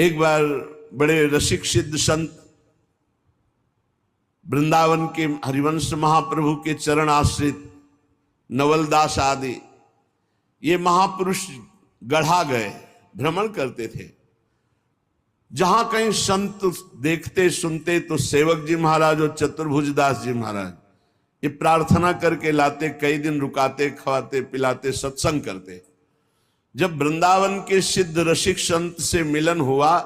एक बार बड़े रसिक सिद्ध संत वृंदावन के हरिवंश महाप्रभु के चरण आश्रित नवलदास आदि ये महापुरुष गढ़ा गए, भ्रमण करते थे। जहां कहीं संत देखते सुनते तो सेवक जी महाराज और चतुर्भुज दास जी महाराज ये प्रार्थना करके लाते, कई दिन रुकाते, खवाते पिलाते, सत्संग करते। जब वृंदावन के सिद्ध रसिक संत से मिलन हुआ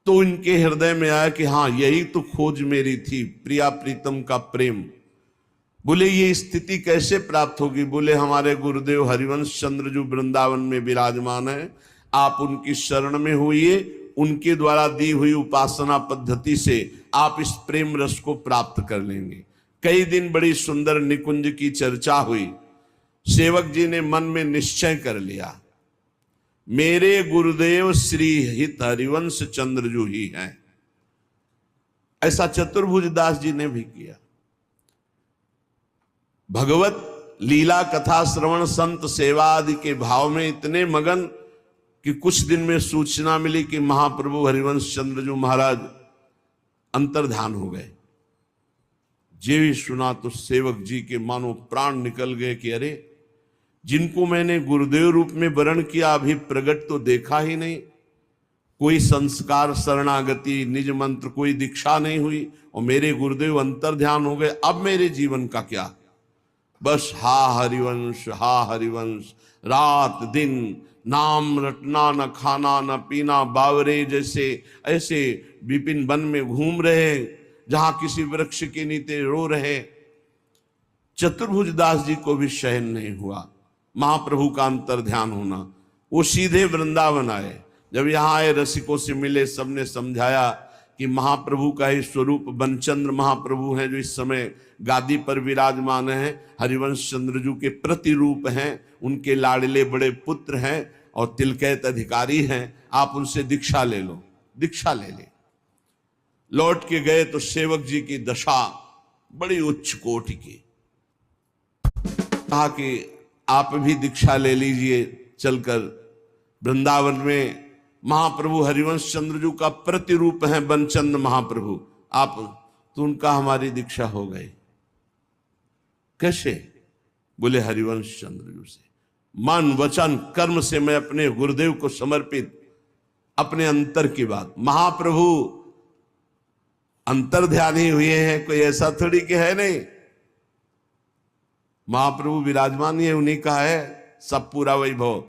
तो इनके हृदय में आया कि हाँ, यही तो खोज मेरी थी, प्रिया प्रीतम का प्रेम। बोले ये स्थिति कैसे प्राप्त होगी? बोले हमारे गुरुदेव हरिवंश चंद्र जो वृंदावन में विराजमान है, आप उनकी शरण में होइए, उनके द्वारा दी हुई उपासना पद्धति से आप इस प्रेम रस को प्राप्त कर लेंगे। कई दिन बड़ी सुंदर निकुंज की चर्चा हुई। सेवक जी ने मन में निश्चय कर लिया, मेरे गुरुदेव श्री हित हरिवंश चंद्रजू ही हैं। ऐसा चतुर्भुज दास जी ने भी किया। भगवत लीला कथा श्रवण संत सेवा आदि के भाव में इतने मगन कि कुछ दिन में सूचना मिली कि महाप्रभु हरिवंश चंद्रजू महाराज अंतर्धान हो गए। जे भी सुना तो सेवक जी के मानो प्राण निकल गए कि अरे, जिनको मैंने गुरुदेव रूप में वरण किया अभी प्रकट तो देखा ही नहीं, कोई संस्कार शरणागति निज मंत्र कोई दीक्षा नहीं हुई और मेरे गुरुदेव अंतर्ध्यान हो गए। अब मेरे जीवन का क्या? बस हा हरिवंश, हा हरिवंश, रात दिन नाम रटना, न खाना न पीना, बावरे जैसे ऐसे विपिन वन में घूम रहे, जहां किसी वृक्ष के नीचे रो रहे। चतुर्भुज दास जी को भी शयन नहीं हुआ महाप्रभु का अंतर्ध्यान होना। वो सीधे वृंदावन आए। जब यहाँ आए, रसिकों से मिले, सबने समझाया कि महाप्रभु का ही स्वरूप बनचंद्र महाप्रभु हैं, जो इस समय गादी पर विराजमान हैं, हरिवंश चंद्रजू के प्रतिरूप हैं, उनके लाडले बड़े पुत्र हैं और तिलकैत अधिकारी हैं। आप उनसे दीक्षा ले लो। दीक्षा ले ले। लौट के गए तो सेवक जी की दशा बड़ी उच्च कोटि की। कहा कि आप भी दीक्षा ले लीजिए चलकर। वृंदावन में महाप्रभु हरिवंश चंद्रजू का प्रतिरूप है बनचंद्र महाप्रभु, आप तो उनका हमारी दीक्षा हो गई। कैसे? बोले हरिवंश चंद्रजू से मन वचन कर्म से मैं अपने गुरुदेव को समर्पित, अपने अंतर की बात। महाप्रभु अंतर्ध्यानी हुए हैं, कोई ऐसा थोड़ी कि है नहीं। महाप्रभु विराजमान ही है, उन्हीं का है सब पूरा वैभव।